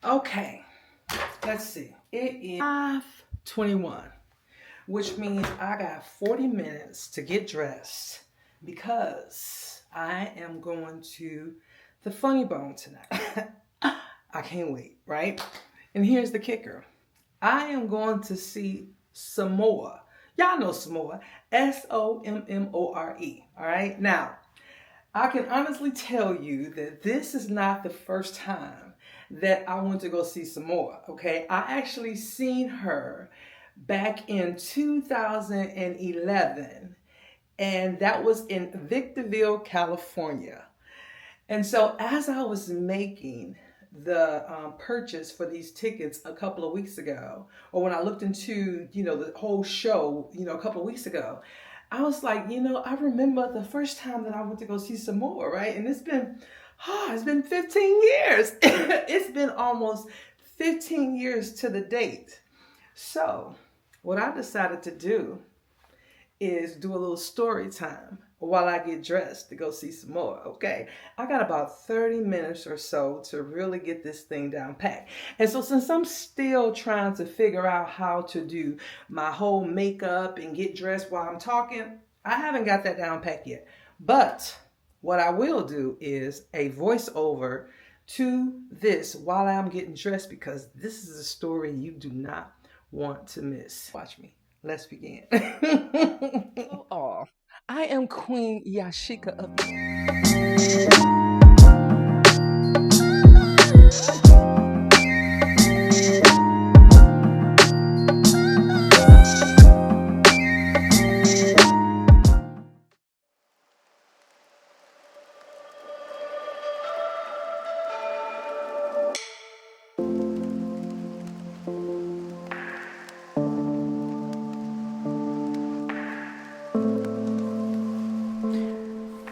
Okay, let's see. It is 5:21, which means I got 40 minutes to get dressed because I am going to the Funny Bone tonight. I can't wait, right? And here's the kicker. I am going to see Sommore. Y'all know Sommore. Sommore. All right. Now, I can honestly tell you that this is not the first time that I went to go see Sommore. Okay. I actually seen her back in 2011, and that was in Victorville, California. And so, as I was making the purchase for these tickets a couple of weeks ago, or when I looked into, the whole show, a couple of weeks ago, I was like, I remember the first time that I went to go see some more, right? And it's been 15 years. It's been almost 15 years to the date. So, what I decided to do is do a little story time while I get dressed to go see some more. Okay. I got about 30 minutes or so to really get this thing down packed. And so since I'm still trying to figure out how to do my whole makeup and get dressed while I'm talking, I haven't got that down packed yet. But what I will do is a voiceover to this while I'm getting dressed, because this is a story you do not want to miss. Watch me. Let's begin. Oh, I am Queen Yashika of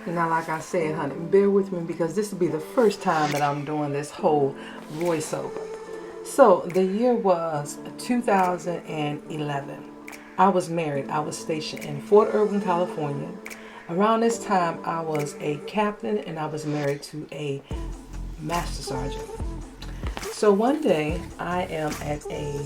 Now, like I said, honey, bear with me because this will be the first time that I'm doing this whole voiceover. So the year was 2011. I was married. I was stationed in Fort Irwin, California. Around this time, I was a captain and I was married to a master sergeant. So one day, I am at a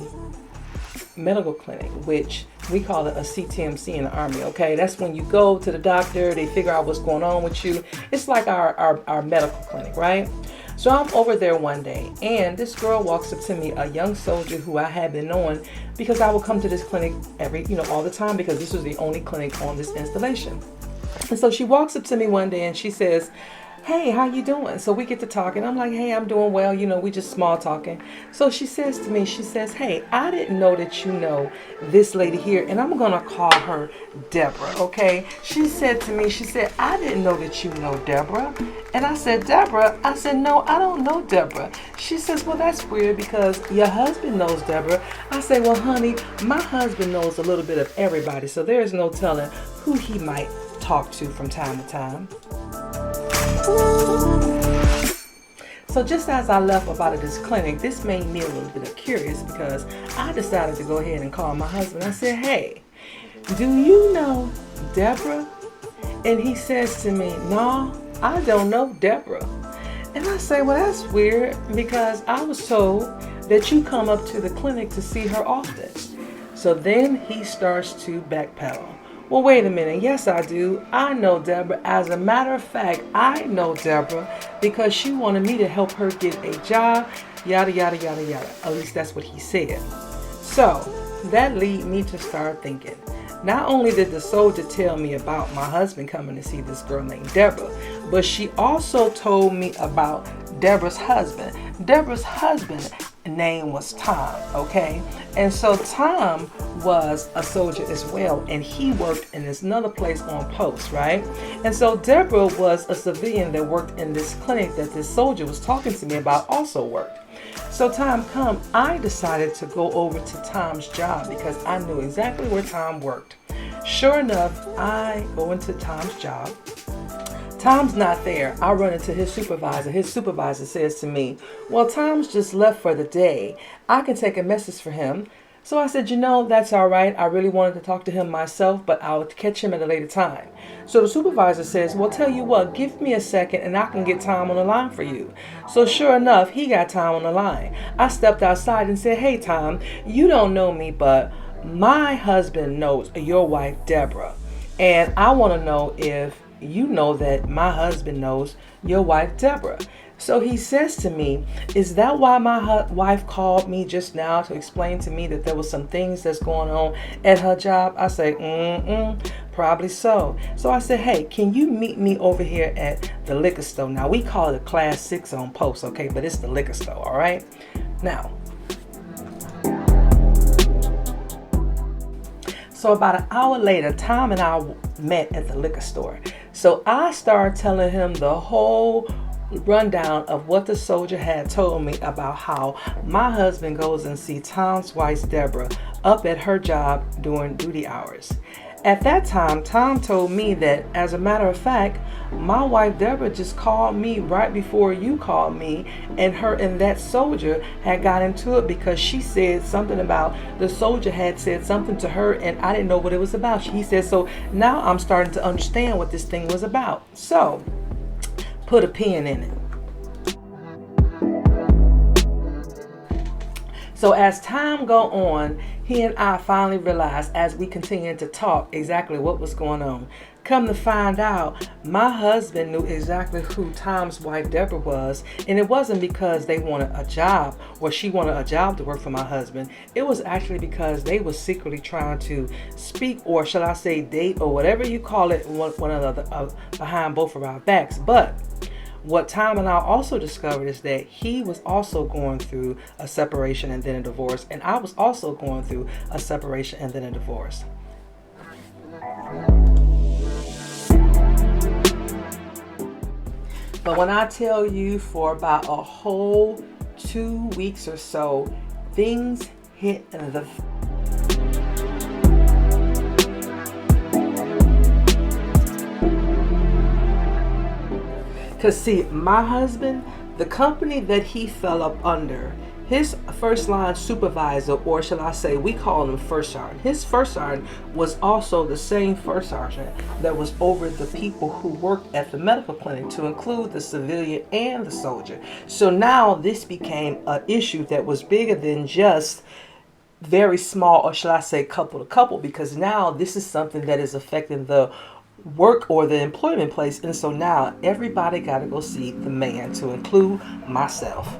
medical clinic, which we call it a CTMC in the Army. Okay, that's when you go to the doctor, they figure out what's going on with you. It's like our medical clinic, right? So I'm over there one day, and this girl walks up to me, a young soldier who I had been knowing because I would come to this clinic all the time, because this was the only clinic on this installation. And so she walks up to me one day and she says, "Hey, how you doing?" So we get to talking. I'm like, "Hey, I'm doing well." We just small talking. So she says to me, she says, "Hey, I didn't know that you know this lady here, and I'm going to call her Deborah, okay?" She said to me, she said, "I didn't know that you know Deborah." And I said, "Deborah?" I said, "No, I don't know Deborah." She says, "Well, that's weird because your husband knows Deborah." I said, "Well, honey, my husband knows a little bit of everybody, so there is no telling who he might talk to from time to time." So just as I left up out of this clinic, this made me a little bit curious because I decided to go ahead and call my husband. I said, "Hey, do you know Deborah?" And he says to me, "No, I don't know Deborah." And I say, "Well, that's weird because I was told that you come up to the clinic to see her often." So then he starts to backpedal. "Well, wait a minute. Yes, I do. I know Deborah. As a matter of fact, I know Deborah because she wanted me to help her get a job, yada, yada, yada, yada." At least that's what he said. So that lead me to start thinking. Not only did the soldier tell me about my husband coming to see this girl named Deborah, but she also told me about Deborah's husband. Deborah's husband name was Tom, okay? And so Tom was a soldier as well, and he worked in this another place on post, right? And so Deborah was a civilian that worked in this clinic that this soldier was talking to me about, also worked. So time come, I decided to go over to Tom's job because I knew exactly where Tom worked. Sure enough, I go into Tom's job. Tom's not there. I run into his supervisor. His supervisor says to me, "Well, Tom's just left for the day. I can take a message for him So I said, that's all right. I really wanted to talk to him myself, but I'll catch him at a later time. So the supervisor says, well, tell you what, give me a second and I can get Tom on the line for you. So sure enough, he got Tom on the line. I stepped outside and said, hey, Tom, you don't know me, but my husband knows your wife, Deborah. And I want to know if you know that my husband knows your wife, Deborah. So he says to me, is that why my wife called me just now to explain to me that there was some things that's going on at her job? I say, probably so. So I said, hey, can you meet me over here at the liquor store? Now, we call it a class 6 on post, okay? But it's the liquor store, all right? Now, so about an hour later, Tom and I met at the liquor store. So I started telling him the whole rundown of what the soldier had told me about how my husband goes and see Tom's wife, Deborah, up at her job during duty hours. At that time, Tom told me that, as a matter of fact, my wife Deborah just called me right before you called me, and her and that soldier had got into it because she said something about the soldier had said something to her, and I didn't know what it was about. He said, so now I'm starting to understand what this thing was about. So put a pin in it. So as time go on, he and I finally realized, as we continued to talk, exactly what was going on. Come to find out, my husband knew exactly who Tom's wife Deborah was, and it wasn't because they wanted a job or she wanted a job to work for my husband. It was actually because they were secretly trying to speak, or shall I say date, or whatever you call it, one another behind both of our backs. But what Tom and I also discovered is that he was also going through a separation and then a divorce, and I was also going through a separation and then a divorce. But when I tell you, for about a whole 2 weeks or so, things hit the Because see, my husband, the company that he fell up under, his first line supervisor, or shall I say, we call him first sergeant. His first sergeant was also the same first sergeant that was over the people who worked at the medical clinic, to include the civilian and the soldier. So now this became an issue that was bigger than just very small, or shall I say couple to couple, because now this is something that is affecting the work or the employment place. And so now everybody got to go see the man, to include myself.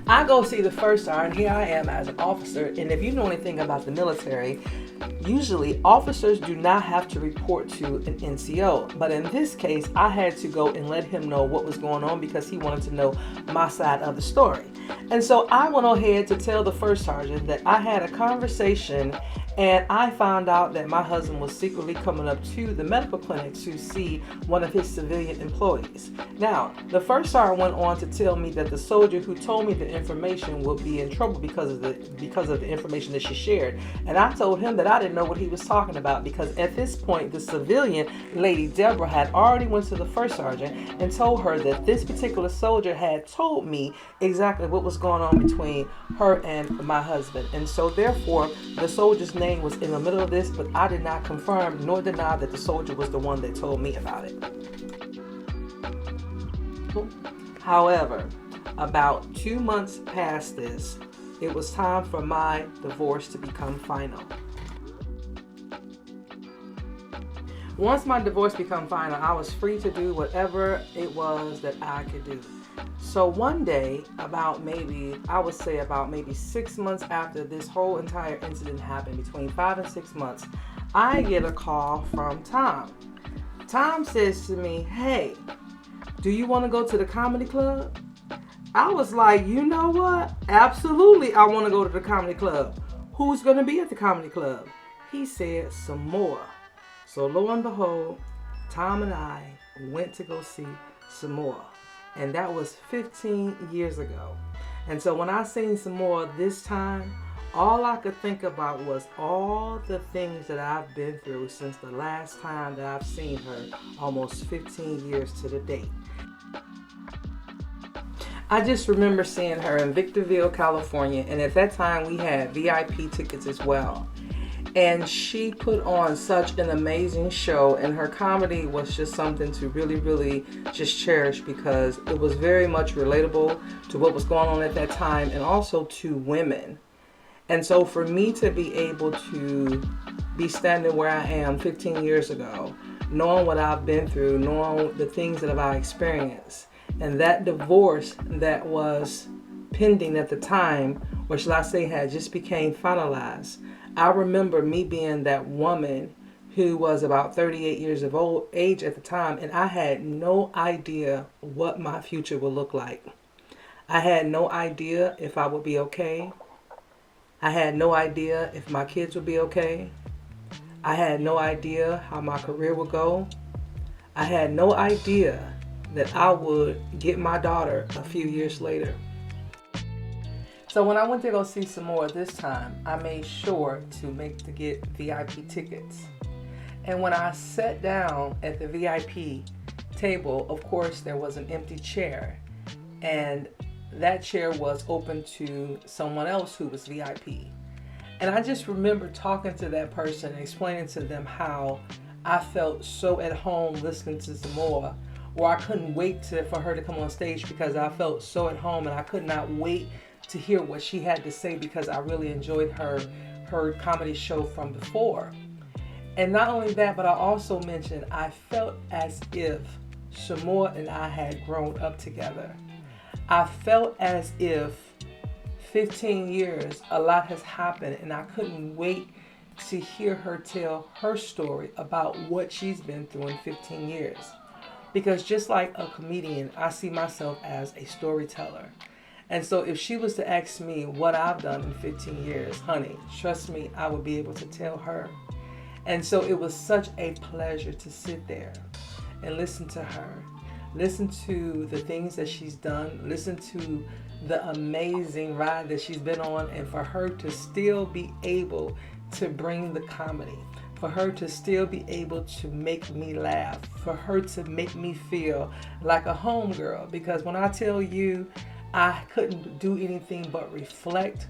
I go see the first sergeant. Here I am as an officer, and if you know anything about the military, usually officers do not have to report to an NCO, but in this case I had to go and let him know what was going on because he wanted to know my side of the story. And so I went ahead to tell the first sergeant that I had a conversation, and I found out that my husband was secretly coming up to the medical clinic to see one of his civilian employees. Now, the first sergeant went on to tell me that the soldier who told me the information would be in trouble because of the information that she shared. And I told him that I didn't know what he was talking about, because at this point the civilian lady Deborah had already went to the first sergeant and told her that this particular soldier had told me exactly what was going on between her and my husband. And so therefore the soldier's name was in the middle of this, but I did not confirm nor deny that the soldier was the one that told me about it. However, about 2 months past this, it was time for my divorce to become final. Once my divorce became final, I was free to do whatever it was that I could do. So one day, about maybe 6 months after this whole entire incident happened, between 5 and 6 months, I get a call from Tom. Tom says to me, hey, do you want to go to the comedy club? I was like, you know what? Absolutely, I want to go to the comedy club. Who's going to be at the comedy club? He said, Sommore. So lo and behold, Tom and I went to go see Sommore. And that was 15 years ago. And so when I seen Sommore this time, all I could think about was all the things that I've been through since the last time that I've seen her, almost 15 years to the date. I just remember seeing her in Victorville, California, and at that time we had VIP tickets as well. And she put on such an amazing show, and her comedy was just something to really, really just cherish, because it was very much relatable to what was going on at that time, and also to women. And so for me to be able to be standing where I am 15 years ago, knowing what I've been through, knowing the things that I've experienced, and that divorce that was pending at the time, or shall I say had just became finalized, I remember me being that woman who was about 38 years of age at the time, and I had no idea what my future would look like. I had no idea if I would be okay. I had no idea if my kids would be okay. I had no idea how my career would go. I had no idea that I would get my daughter a few years later. So when I went to go see Sommore this time, I made sure to get VIP tickets. And when I sat down at the VIP table, of course there was an empty chair, and that chair was open to someone else who was VIP. And I just remember talking to that person and explaining to them how I felt so at home listening to Sommore, or I couldn't wait for her to come on stage, because I felt so at home and I could not wait to hear what she had to say, because I really enjoyed her comedy show from before. And not only that, but I also mentioned I felt as if Sommore and I had grown up together. I felt as if 15 years, a lot has happened, and I couldn't wait to hear her tell her story about what she's been through in 15 years. Because just like a comedian, I see myself as a storyteller. And so if she was to ask me what I've done in 15 years, honey, trust me, I would be able to tell her. And so it was such a pleasure to sit there and listen to her, listen to the things that she's done, listen to the amazing ride that she's been on, and for her to still be able to bring the comedy, for her to still be able to make me laugh, for her to make me feel like a homegirl. Because when I tell you, I couldn't do anything but reflect.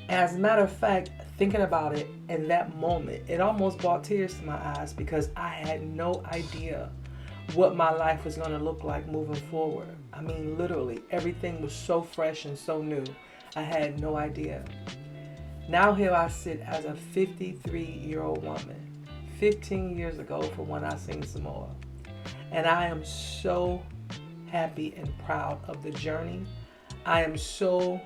As a matter of fact, thinking about it in that moment, it almost brought tears to my eyes, because I had no idea what my life was going to look like moving forward. I mean, literally, everything was so fresh and so new. I had no idea. Now here I sit as a 53-year-old woman, 15 years ago from when I seen Sommore. And I am so happy and proud of the journey. I am so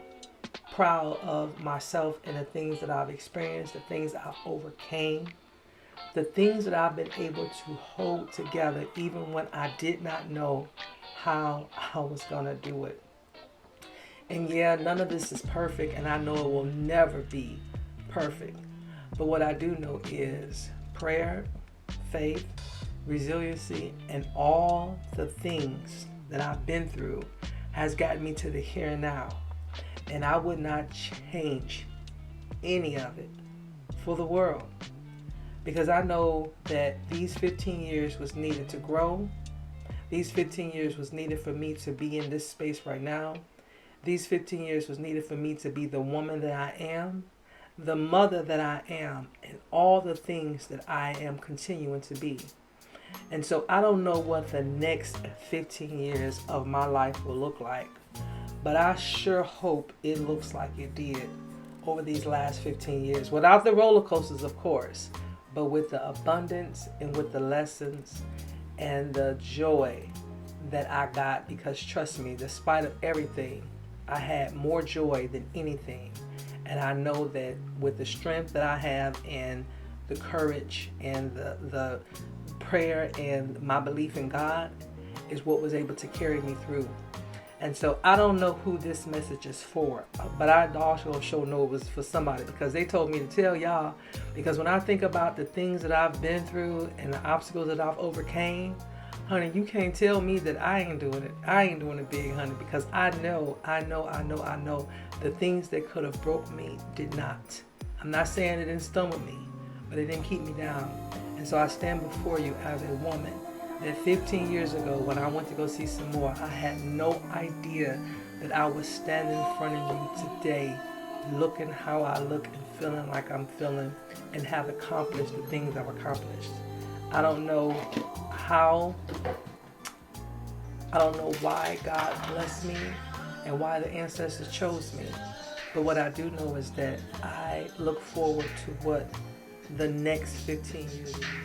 proud of myself and the things that I've experienced, the things I've overcame, the things that I've been able to hold together even when I did not know how I was going to do it. And yeah, none of this is perfect, and I know it will never be perfect. But what I do know is prayer, faith, resiliency, and all the things that I've been through has gotten me to the here and now. And I would not change any of it for the world. Because I know that these 15 years was needed to grow. These 15 years was needed for me to be in this space right now. These 15 years was needed for me to be the woman that I am, the mother that I am, and all the things that I am continuing to be. And so I don't know what the next 15 years of my life will look like, but I sure hope it looks like it did over these last 15 years. Without the roller coasters, of course, but with the abundance and with the lessons and the joy that I got. Because trust me, despite of everything, I had more joy than anything. And I know that with the strength that I have and the courage and the prayer and my belief in God is what was able to carry me through. And so I don't know who this message is for, but I also sure know it was for somebody, because they told me to tell y'all. Because when I think about the things that I've been through and the obstacles that I've overcame, honey, you can't tell me that I ain't doing it. I ain't doing it big, honey, because I know the things that could have broke me did not. I'm not saying it didn't stumble me, but it didn't keep me down. And so I stand before you as a woman that 15 years ago when I went to go see Sommore, I had no idea that I would stand in front of you today looking how I look and feeling like I'm feeling and have accomplished the things I've accomplished. I don't know how, I don't know why God blessed me and why the ancestors chose me. But what I do know is that I look forward to what the next 15 years will be.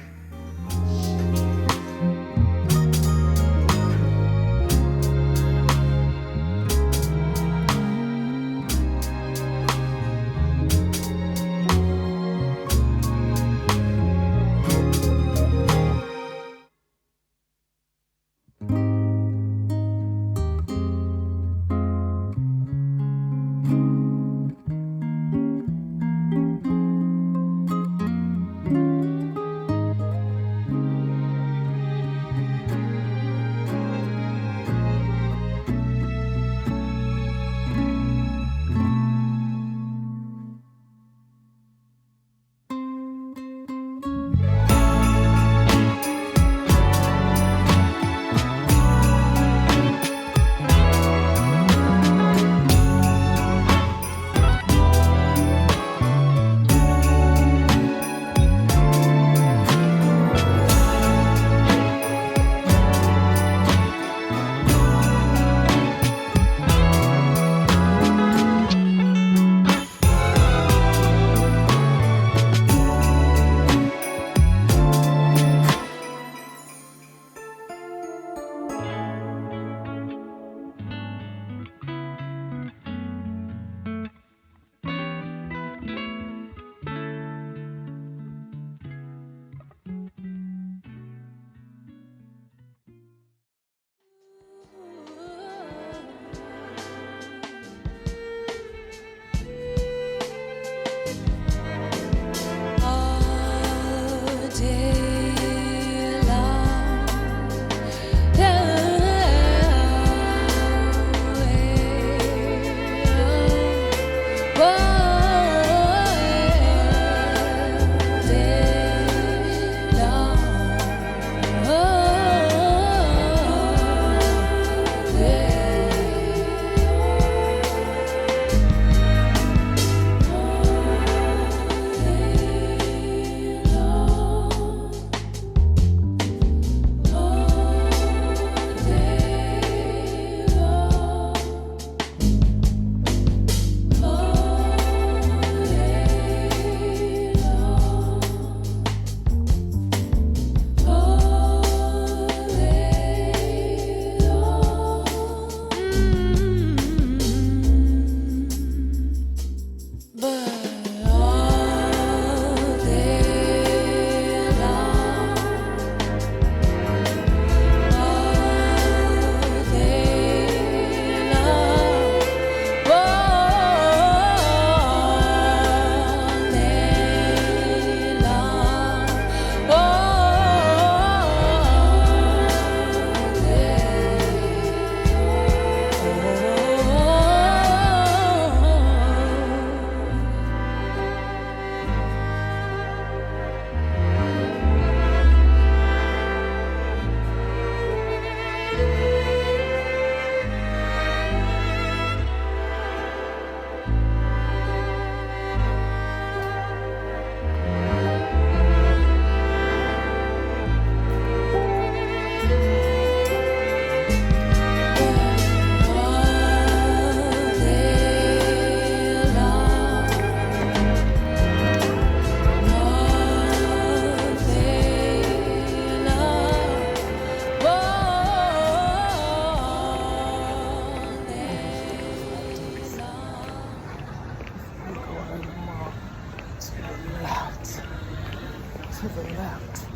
To the left.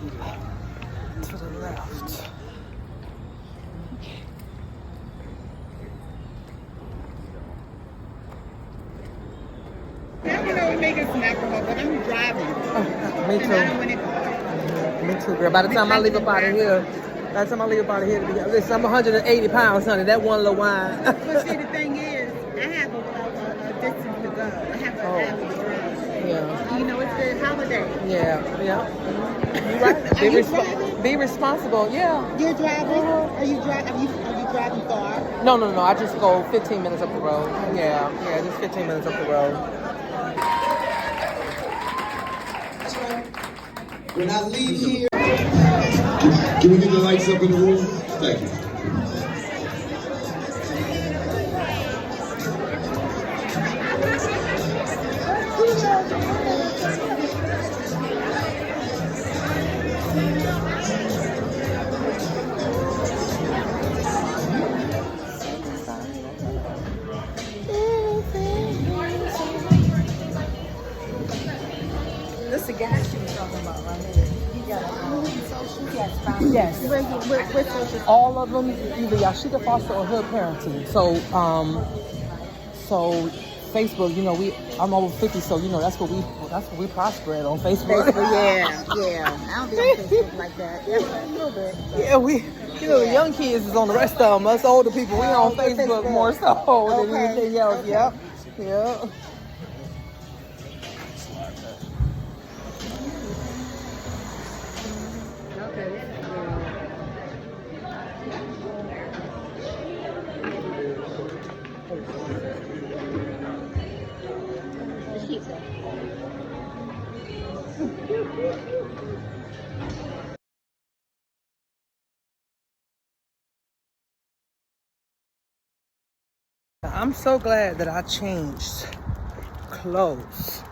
To the left. I don't know make us some alcohol, but I'm driving. Oh, me And I don't want too. it. Me too, girl. By the time I leave up out of here, listen, I'm 180 pounds, honey. That one little wine. But see, the thing is, I have a distance to go. I have an hour to drive. Yeah. You know, it's the holiday. Yeah. Yeah. You're right. Are you driving? Be responsible. Yeah. You're driving? Are you driving far? No. I just go 15 minutes up the road. Yeah, just 15 minutes up the road. When I leave here, can we get the lights up in the room? Thank you. This is the guy she was talking about right here. He got Yes. Yes. All of them, either Yashika Foster or Hood Parenting. So Facebook, you know, I'm over 50, so you know that's what we prosper at on Facebook. Yeah. I don't be on Facebook like that. Yeah, a little bit. Yeah, the young kids is on the rest of them. Us older people, we on Facebook more so than anything else. Okay. Yep. I'm so glad that I changed clothes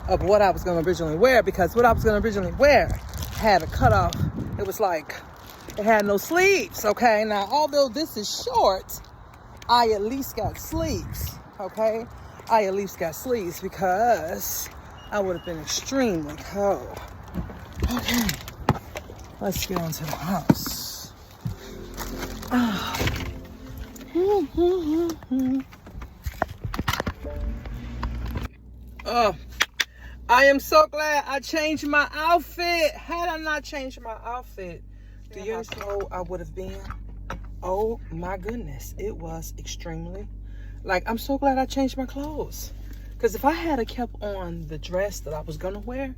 of what I was going to originally wear, because what I was going to originally wear had a cutoff. It was like, it had no sleeves, okay? Now, although this is short, I at least got sleeves, okay? I at least got sleeves because I would have been extremely cold. Okay, let's get on to the house. Oh, I am so glad I changed my outfit. Had I not changed my outfit, do you know how cold I would have been? Oh my goodness, it was extremely. Like, I'm so glad I changed my clothes. Because if I had kept on the dress that I was gonna wear,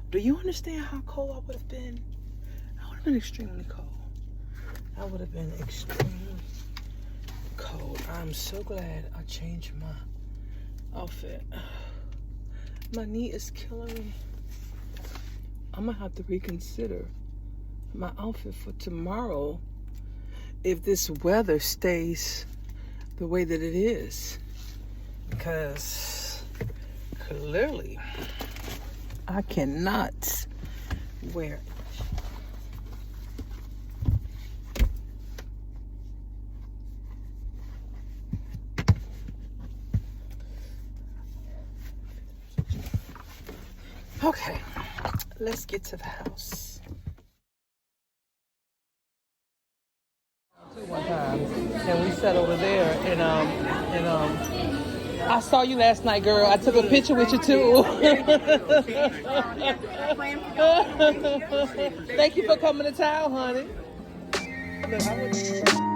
do you understand how cold I would have been? I would have been extremely cold. I would have been extremely cold. I'm so glad I changed my outfit. My knee is killing me. I'm gonna have to reconsider my outfit for tomorrow if this weather stays the way that it is, because clearly I cannot wear it. Okay, let's get to the house. One time, and we sat over there, and I saw you last night, girl. I took a picture with you too. Thank you for coming to town, honey. Look,